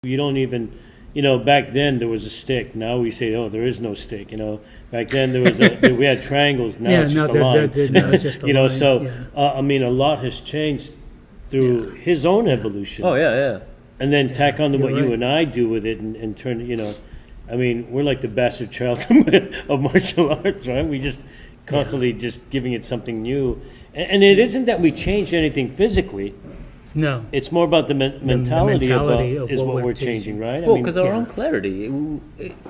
You don't even, back then there was a stick. Now we say, oh, there is no stick. Back then we had triangles. Now it's just a line. No, it's just a line. So a lot has changed through his own evolution. Oh yeah. And then tack on to what you right. and I do with it, and turn. We're like the bastard child of martial arts, right? We just constantly just giving it something new, and it isn't that we changed anything physically. No. It's more about the mentality of is what what we're we're changing, right? Well, because our own clarity,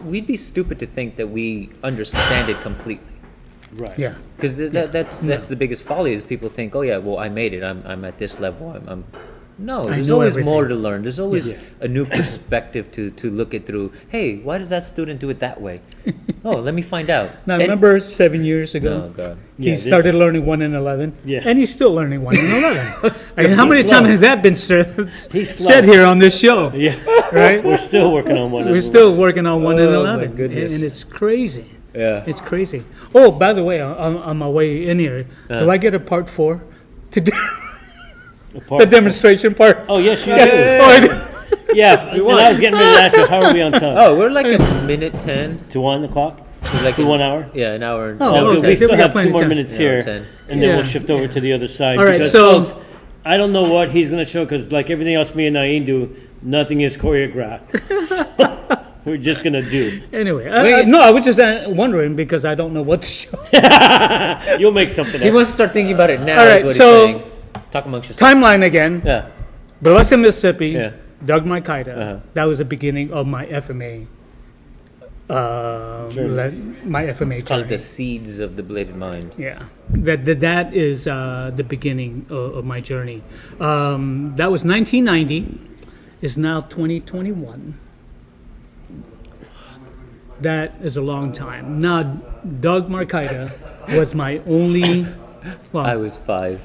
we'd be stupid to think that we understand it completely. right. Yeah. Because that's the biggest folly is people think, oh yeah, well I made it, I'm at this level, No, there's know always everything. more to learn. There's always a new perspective to look it through. Hey, why does that student do it that way? Oh, let me find out. Now, And- remember 7 years ago? Oh God. He Yeah, started learning 1 and 11. Yeah. And he's still learning 1 and 11. And how many slow. times has that been He's said slow. here on this show? Yeah, Right? we're still working on one. We're still working on 1 and Oh, my 11. goodness. And it's crazy. Yeah. It's crazy. Oh, by the way, on my way in here, do I get a part 4 to do the demonstration part? Oh yes, you Yeah. do. Oh, I do. Yeah, and I was getting ready to ask you, how are we on time? Oh, we're like a minute 10. To 1 o'clock? Like To 1 hour? Yeah, an hour. Oh, No, okay. we still We got have 2 plenty more of time. minutes Yeah, here, 10. and then Yeah. we'll shift over to the other side. All right, because, so- folks, I don't know what he's going to show, because like everything else me and Naeem do, nothing is choreographed. So we're just going to do. Anyway, I was just wondering because I don't know what to show. You'll make something He up. wants to start thinking about it now. All right, is what so- he's saying. Talk amongst yourselves. Timeline again. Yeah. Biloxi, Mississippi. Yeah. Doug Maikaida. Uh-huh. That was the beginning of my FMA. My FMA Call it journey. the seeds of the bladed mind. Yeah, that is the beginning of my journey. That was 1990. Is now 2021. That is a long time. Now, Doug Markaida was my only. Well, I was 5.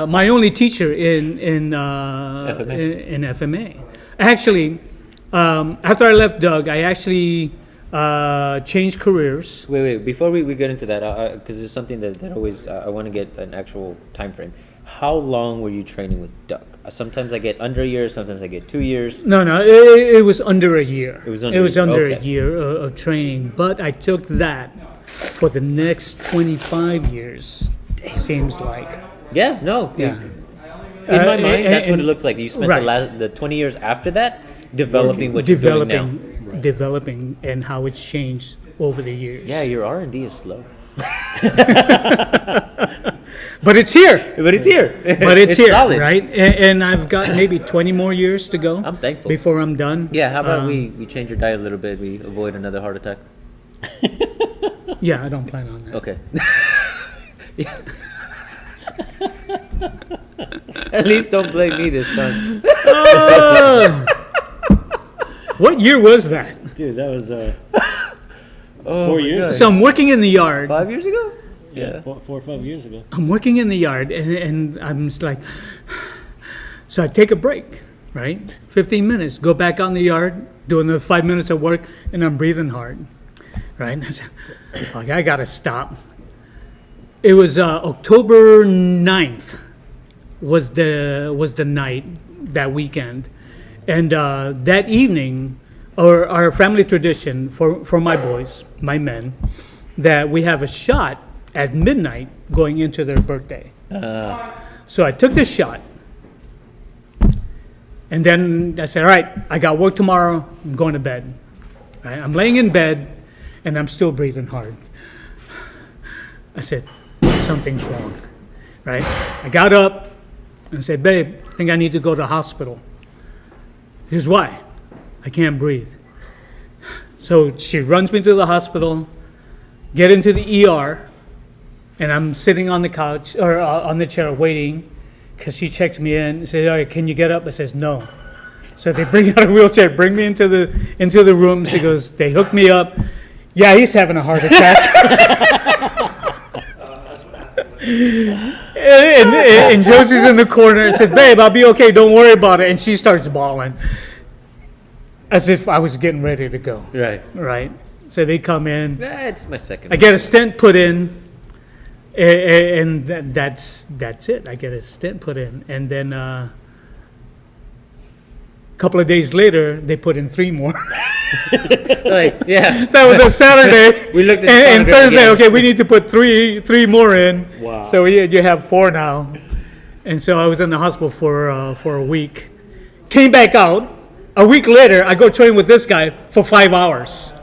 my only teacher in FMA. in FMA. Actually, after I left Doug, I actually changed careers. Wait. Before we get into that, because it's something that always I want to get an actual time frame. How long were you training with Doug? Sometimes I get under a year. Sometimes I get 2 years. No, it was under a year. It was under a a year of training, but I took that for the next 25 years. Seems like. Yeah. No. Yeah. In my mind, that's what and- it looks like. You spent right. the 20 years after that developing what you're doing now. Developing, and how it's changed over the years. Yeah, your R&D is slow. But it's here. But it's here. But it's here, solid. right? And I've got maybe 20 more years to go. I'm thankful. Before I'm done. Yeah, how about we change your diet a little bit? We avoid another heart attack. Yeah, I don't plan on that. Okay. At least don't blame me this time. What year was that? Dude, that was 4 years ago. So I'm working in the yard. 5 years ago? Yeah, 4 or 5 years ago. I'm working in the yard, and I'm just like, so I take a break, right? 15 minutes, go back out in the yard, doing the 5 minutes of work, and I'm breathing hard, right? I said, fuck, I gotta stop. It was October 9th was the night that weekend, and that evening, or our family tradition for my boys, my men, that we have a shot at midnight going into their birthday. So I took this shot, and then I said, all right, I got work tomorrow, I'm going to bed. Right? I'm laying in bed, and I'm still breathing hard. I said, something's wrong, right? I got up and said, babe, I think I need to go to the hospital. Here's why. I can't breathe. So she runs me to the hospital, get into the ER, and I'm sitting on the couch or on the chair waiting because she checks me in and says, all right, can you get up? I says, no. So they bring out a wheelchair, bring me into the room. She goes, they hook me up. Yeah, he's having a heart attack. and Josie's in the corner and says, babe, I'll be okay. Don't worry about it. And she starts bawling as if I was getting ready to go. Right. Right. So they come in. It's my second. I get a stent put in. And that's it. I get a stent put in, and then a couple of days later, they put in 3 more. Like, yeah. That was a Saturday. We looked at and sonogram Thursday. again. Okay, we need to put three more in. Wow. So you have 4 now, and so I was in the hospital for a week. Came back out. A week later, I go train with this guy for 5 hours.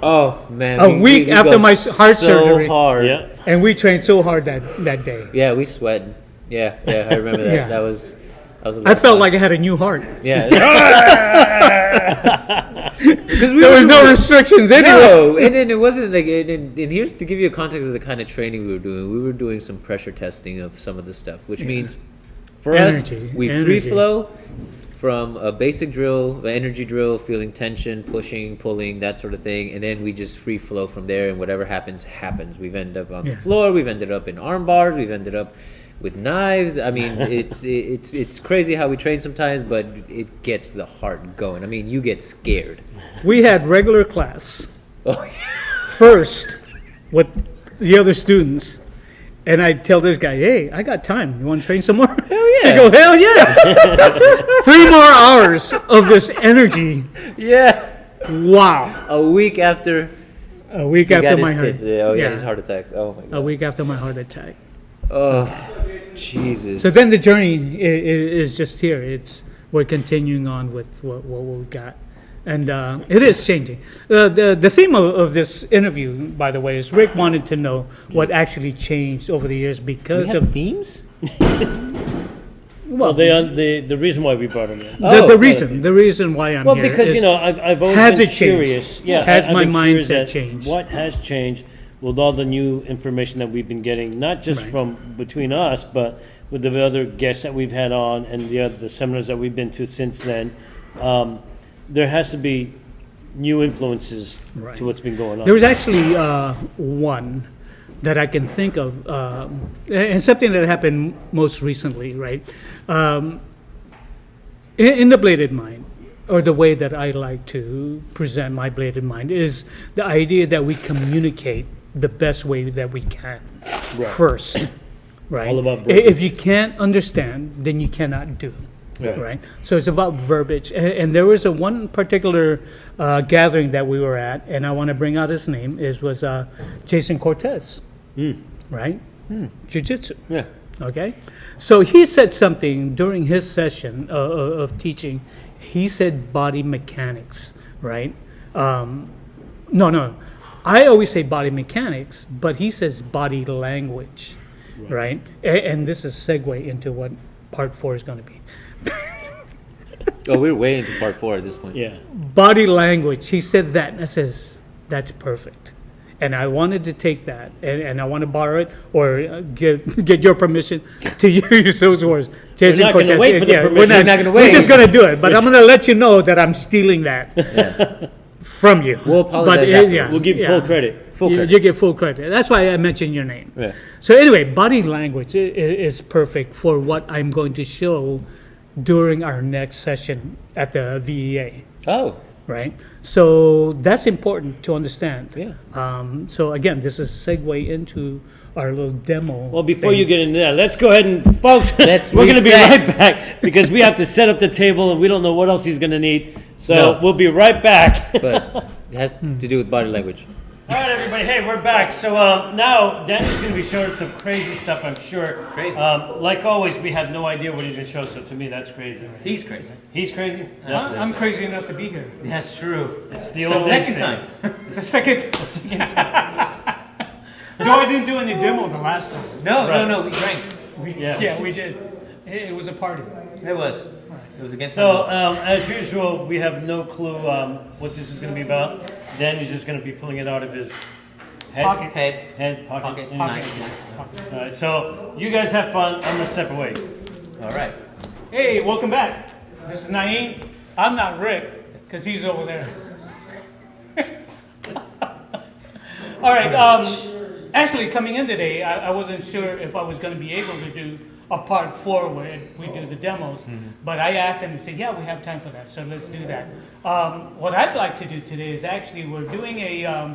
Oh man. A week after go my heart surgery. So hard. Yeah. And we trained so hard that day. Yeah, we sweat. Yeah, I remember that. Yeah. That was a lot I of felt fun. like I had a new heart. Yeah. Because there was no restrictions anyway. No, and then it wasn't like, and here's to give you a context of the kind of training we were doing. We were doing some pressure testing of some of the stuff, which means for Energy, us, we energy. free flow from a basic drill, an energy drill, feeling tension, pushing, pulling, that sort of thing, and then we just free flow from there, and whatever happens, happens. We've ended up on Yeah. the floor, we've ended up in arm bars, we've ended up with knives. I mean, it's crazy how we train sometimes, but it gets the heart going. I mean, you get scared. We had regular class Oh, first with the other students. And I tell this guy, hey, I got time. You want to train some more? Hell yeah. I go, hell yeah. 3 more hours of this energy. yeah. Wow. A week after A week he got after his my heart. stents. Yeah, yeah. his heart attacks. Oh my god. A week after my heart attack. Oh, Jesus. So then the journey is just here. We're continuing on with what we got. And it is changing. The theme of this interview, by the way, is Rick wanted to know what actually changed over the years we because have of themes? Well, the reason why we brought him in. Oh, the reason why I'm Well, here. because is, I've always has been it changed? curious. Yeah, Has I've my been curious mindset at changed? What has changed with all the new information that we've been getting, not just Right. from between us, but with the other guests that we've had on and the seminars that we've been to since then. There has to be new influences Right. to what's been going on. There was actually one that I can think of, and something that happened most recently, right? In the bladed mind, or the way that I like to present my bladed mind, is the idea that we communicate the best way that we can first, right? All about verbiage. If you can't understand, then you cannot do. Right. Right. So it's about verbiage. And there was one particular gathering that we were at, and I want to bring out his name, was Jason Cortez, right? Jiu-Jitsu. Yeah. Okay. So he said something during his session of teaching. He said body mechanics, right? No. I always say body mechanics, but he says body language, right? And this is segue into what part 4 is going to be. Oh, we're way into part 4 at this point. Yeah. Body language. He said that, and I says, that's perfect. And I wanted to take that, and I want to borrow it, or get your permission to use those words. Jason not gonna Cortez, wait for the permission. We're We're not gonna wait. We're just going to do it, but I'm going to let you know that I'm stealing that Yeah. from you. We'll apologize But afterwards. We'll give you full credit. Full you, credit. you get full credit. That's why I mentioned your name. Yeah. So anyway, body language is perfect for what I'm going to show during our next session at the VEA, Oh, right? So that's important to understand. yeah. So again, this is a segue into our little demo. Well, before thing. you get into that, let's go ahead and, folks, Let's we're going to be reset. right back because we have to set up the table and we don't know what else he's going to need. So No. we'll be right back. But it has to do with body language. All right, everybody. Hey, we're back. So now Danny's going to be showing us some crazy stuff, I'm sure. Crazy. Like always, we have no idea what he's going to show. So to me, that's crazy. He's crazy. He's crazy. I'm crazy enough to be here. That's true. It's the The old second thing. time. The second. No, I didn't do any demo the last time. No, Right. no, we drank. Yeah. we did. It was a party. It was. It was against. So as usual, we have no clue what this is going to be about. Danny's just going to be pulling it out of his head. Pocket. head, Pocket. pocket, and knife. All right, so you guys have fun. I'm going to step away. All right. Hey, welcome back. This is Naeem. I'm not Rick, because he's over there. All right. Actually, coming in today, I wasn't sure if I was going to be able to do a part 4 where we do the demos, but I asked him, he said, yeah, we have time for that, so let's do that. What I'd like to do today is actually we're doing a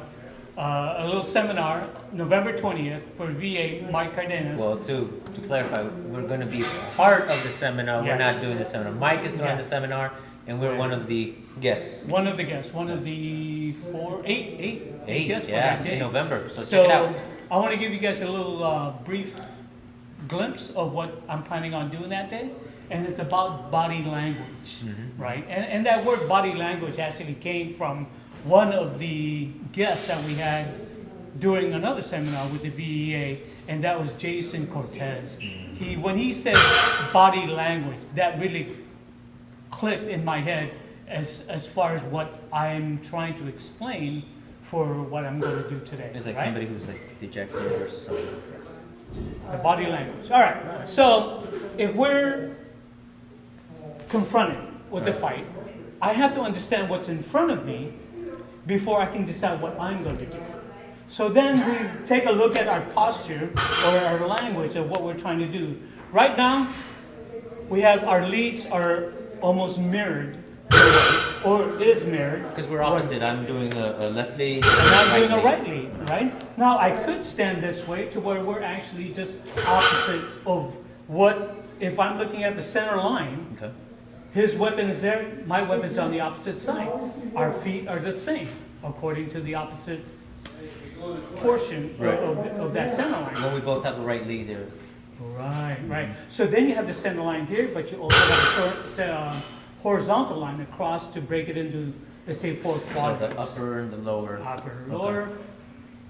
a little seminar, November 20th, for VA Mike Cardenas. Well, to clarify, we're going to be part of the seminar. We're Yes. not doing the seminar. Mike is doing Yeah. the seminar, and we're one of the guests. One of the guests, one of the eight guests for Yeah, that day. in November. So check it out. I want to give you guys a little brief glimpse of what I'm planning on doing that day, and it's about body language, right? And that word body language actually came from one of the guests that we had during another seminar with the VEA, and that was Jason Cortez. When he said body language, that really clicked in my head as far as what I'm trying to explain for what I'm going to do today. It's like right? somebody who's like dejected or something. The body language. All right. So if we're confronted with the fight, I have to understand what's in front of me before I can decide what I'm going to do. So then we take a look at our posture or our language of what we're trying to do. Right now, we have our leads are almost mirrored, or is mirrored. Because we're opposite. I'm doing a left lead. And I'm doing a lead. right lead, right? Now I could stand this way to where we're actually just opposite of what, if I'm looking at the center line, Okay. his weapon is there, my weapon's on the opposite side. Our feet are the same, according to the opposite portion Right. of that center line. Well, we both have a right lead there. Right. So then you have the center line here, but you also have a horizontal line across to break it into, let's say, four So quadrants. the upper and the lower. Upper, Okay. lower,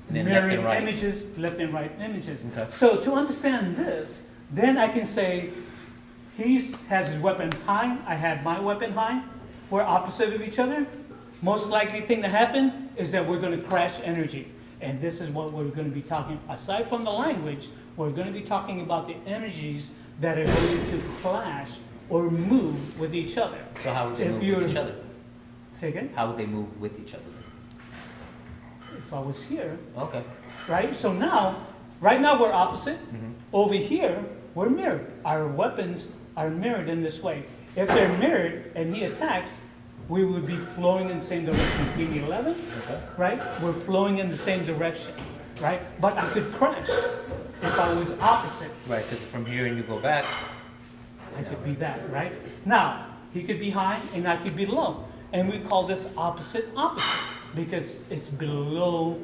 And then left mirroring and right. images, left and right images. Okay. So to understand this, then I can say he has his weapon high, I have my weapon high, we're opposite of each other. Most likely thing to happen is that we're going to crash energy. And this is what we're going to be talking, aside from the language, we're going to be talking about the energies that are going to clash or move with each other. So how would they If move you're- with each other? Say again? How would they move with each other? If I was here, Okay. right? So now, right now we're opposite. Mm-hmm. Over here, we're mirrored. Our weapons are mirrored in this way. If they're mirrored and he attacks, we would be flowing in the same direction. P11, Okay. right? We're flowing in the same direction, right? But I could crash if I was opposite. Right, because from here and you go back. I could be that, right? Now, he could be high and I could be low. And we call this opposite because it's below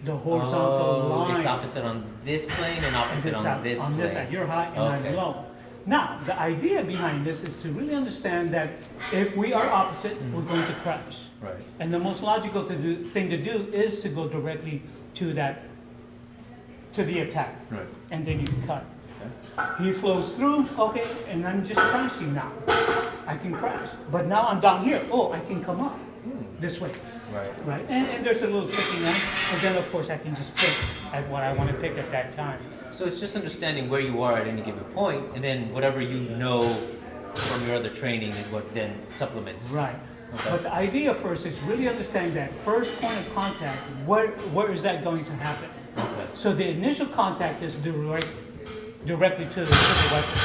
the horizontal line. It's opposite on this plane and opposite on this on plane. this side, you're high and Okay. I'm low. Now, the idea behind this is to really understand that if we are opposite, we're going to crash. Right. And the most logical thing to do is to go directly to the attack. Right. And then you cut. He flows through, okay, and I'm just crashing now. I can crash. But now I'm down here. Oh, I can come up this way. Right. Right, and there's a little tricking on, and then of course I can just pick at what I want to pick at that time. So it's just understanding where you are at any given point, and then whatever you know from your other training is what then supplements. Right. Okay. But the idea first is really understand that first point of contact, where is that going to happen? Okay. So the initial contact is directly to the weapon.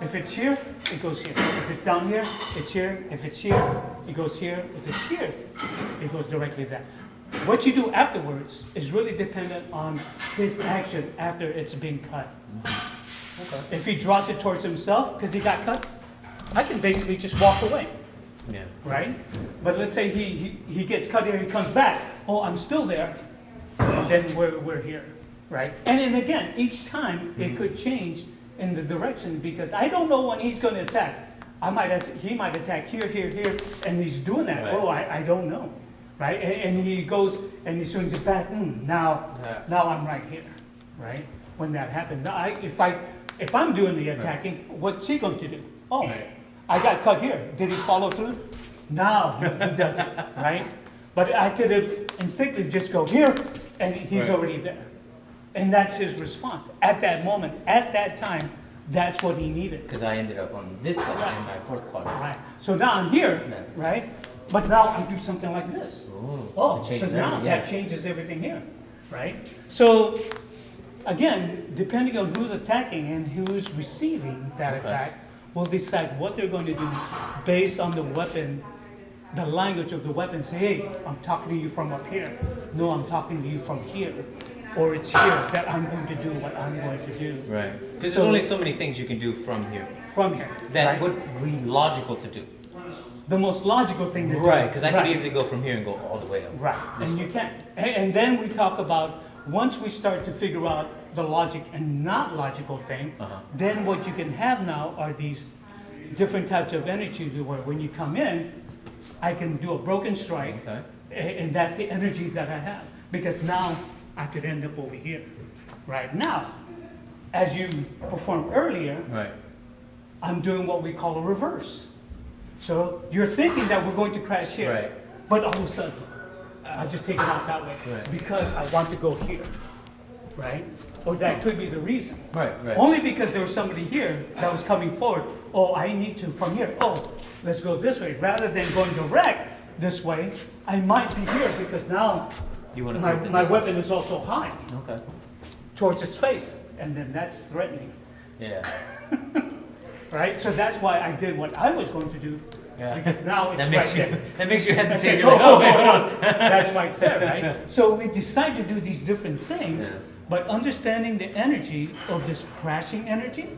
If it's here, it goes here. If it's down here, it's here. If it's here, it goes here. If it's here, it goes directly there. What you do afterwards is really dependent on his action after it's been cut. Okay. If he draws it towards himself because he got cut, I can basically just walk away, Yeah. right? But let's say he gets cut here, he comes back. Oh, I'm still there. Then we're here, right? And then again, each time it could change in the direction because I don't know when he's going to attack. He might attack here, here, here, and he's doing that. Right. Oh, I don't know, right? And he goes and he swings it back. Now I'm right here, right? When that happens, now if I'm doing the attacking, what's he going to do? Oh, I got cut here. Did he follow through? No, he doesn't, right? But I could have instinctively just go here, and he's Right. already there. And that's his response. At that moment, at that time, that's what he needed. Because I ended up on this side Right. in my fourth quadrant. Right. So now I'm here, Yeah. right? But now I do something like this. Oh, It so changes now everything, yeah. that changes everything here, right? So again, depending on who's attacking and who's receiving that Okay. attack, will decide what they're going to do based on the weapon the language of the weapon. Say, hey, I'm talking to you from up here. No, I'm talking to you from here. Or it's here that I'm going to do what I'm going to do. Right. Because So- there's only so many things you can do from here From here. that right? would be logical to do. The most logical thing to do. Right. Because I could Right. easily go from here and go all the way up. Right, This and way. you can't. And then we talk about, once we start to figure out the logic and not logical thing, then what you can have now are these different types of energy to where when you come in, I can do a broken strike, Okay. and that's the energy that I have. Because now I could end up over here. Right now, as you performed earlier, Right. I'm doing what we call a reverse. So you're thinking that we're going to crash here, Right. but all of a sudden, I just take it out that way Right. because I want to go here, right? Or that could be the reason. Right. Right. Only because there was somebody here that was coming forward. Oh, I need to from here. Oh, let's go this way. Rather than going direct this way, I might be here because now You want to my weapon is also high Okay. towards his face, and then that's threatening. Yeah. Right? So that's why I did what I was going to do. Yeah. Because now it's That makes right you. there. That makes you I hesitate. said, You're like, oh, oh, wait, hold on. That's right there, right? So we decide to do these different things, Yeah. but understanding the energy of this crashing energy,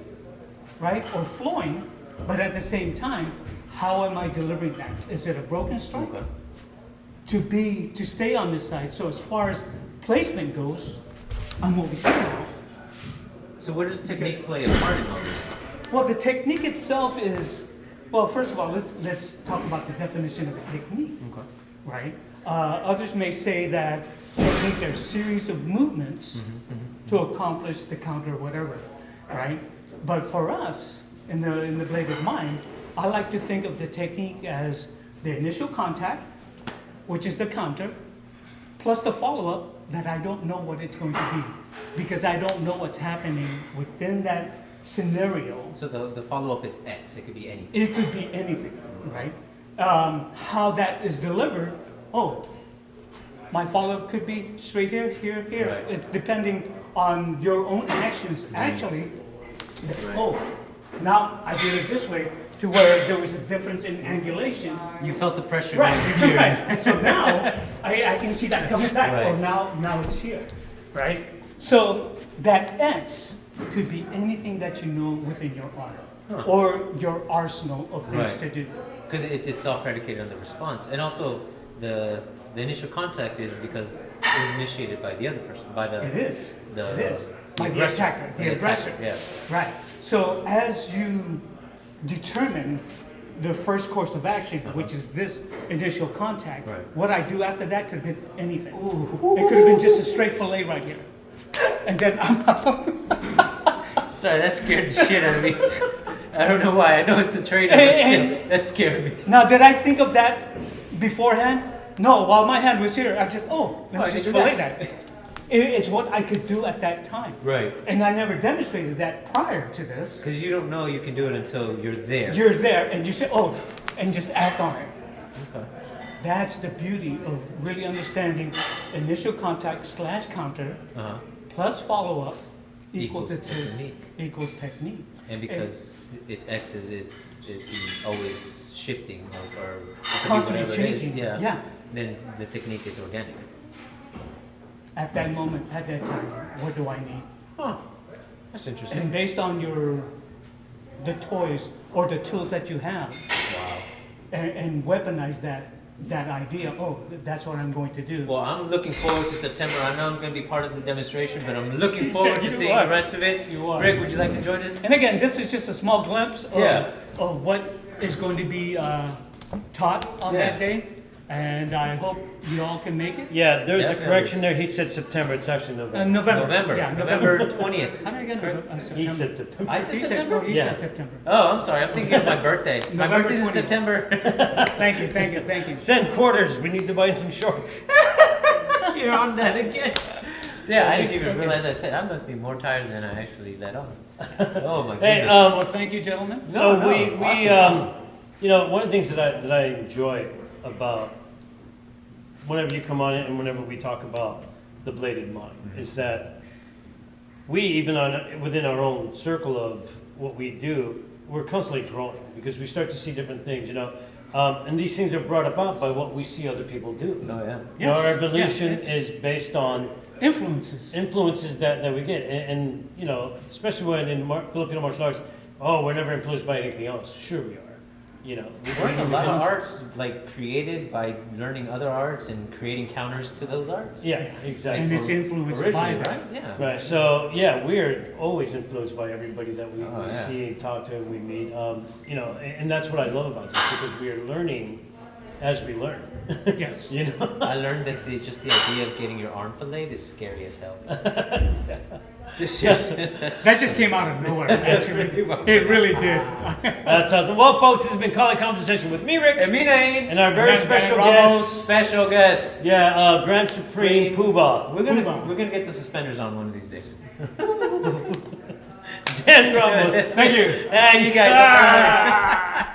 right? Or flowing, but at the same time, how am I delivering that? Is it a broken strike? Okay. To stay on this side. So as far as placement goes, I'm over here now. So where does technique play a part in all this? Well, the technique itself is, well, first of all, let's talk about the definition of a technique, Okay. right? Others may say that techniques are a series of movements to accomplish the counter or whatever, right? But for us, in the bladed mind, I like to think of the technique as the initial contact, which is the counter, plus the follow-up that I don't know what it's going to be, because I don't know what's happening within that scenario. So the follow up is X. It could be anything. It could be anything, right? How that is delivered, oh, my follow-up could be straight here, here, here. Right. It's depending on your own actions. Actually, oh, now I did it this way to where there was a difference in angulation. You felt the pressure Right, over here. right. So now I can see that coming back. Right. Oh, now it's here, right? So that X could be anything that you know within your arm or your arsenal of things Right. to do. Because it's all predicated on the response, and also the initial contact is because it was initiated by the other person, by the It is. the- It is. By the aggressor. attacker, the aggressor. Yeah. Right. So as you determine the first course of action, which is this initial contact, Right. what I do after that could have been anything. It could have been just a straight fillet right here. And then I'm out. Sorry, that scared the shit out of me. I don't know why. I know it's a trade-off, but still, that scared me. Now, did I think of that beforehand? No, while my hand was here, I just, let Oh, me I just can do fillet that. that. It's what I could do at that time. Right. And I never demonstrated that prior to this. Because you don't know you can do it until you're there. You're there and you say, oh, and just act on it. Okay. That's the beauty of really understanding initial contact / counter Uh-huh. plus follow-up equals Equals technique. equals technique. And because X is always shifting or it could be Constantly whatever it is, changing. yeah, Yeah. then the technique is organic. At that moment, at that time, what do I need? Huh. That's interesting. And based on the toys or the tools that you have, Wow. and weaponize that idea. Oh, that's what I'm going to do. Well, I'm looking forward to September. I know I'm going to be part of the demonstration, but I'm looking forward to You seeing are. the rest of it. You are. Rick, would you like to join us? And again, this is just a small glimpse of, Yeah. of what is going to be taught on Yeah. that day, and I hope you all can make it. Yeah, there's Definitely. a correction there. He said September. It's actually November. November. November. Yeah, November 20th. How did I get September? He said September. I said He said, September? oh, he Yeah. said September. Oh, I'm sorry. I'm thinking of my birthday. My November birthday's in 20th. September. Thank you, thank you, thank you. Send quarters. We need to buy some shorts. You're on that again. Yeah, I didn't even Okay. realize I said I must be more tired than I actually let on. Oh my goodness. Hey, Well, thank you, gentlemen. so No, we awesome. you know, one of the things that I enjoy about whenever you come on it and whenever we talk about the bladed mind is that we even within our own circle of what we do, we're constantly growing because we start to see different things. You know, And these things are brought about by what we see other people do. Oh yeah. You know, our Yes, evolution yes. is based on Influences. influences that we get. And you know, especially when in Filipino martial arts, oh, we're never influenced by anything else. Sure we are. You know, Weren't a lot of arts like created by learning other arts and creating counters to those arts? Yeah, exactly. And it's influenced by Originally, that. right? Yeah. Right. So yeah, we're always influenced by everybody that we, Oh, we yeah. see and talk to and we meet. You know, and that's what I love about this because we are learning as we learn. Yes. You know. I learned that just the idea of getting your arm filleted is scary as hell. That just came out of nowhere, actually. It really did. That's awesome. Well, folks, this has been Calling Conversation with me, Rick, And me, Nain. and our very And special Ramos. guest. Special guest. Yeah, Grand Supreme Poobah. We're gonna get the suspenders on one of these days. Dan Ramos. Thank you. Hey, you guys.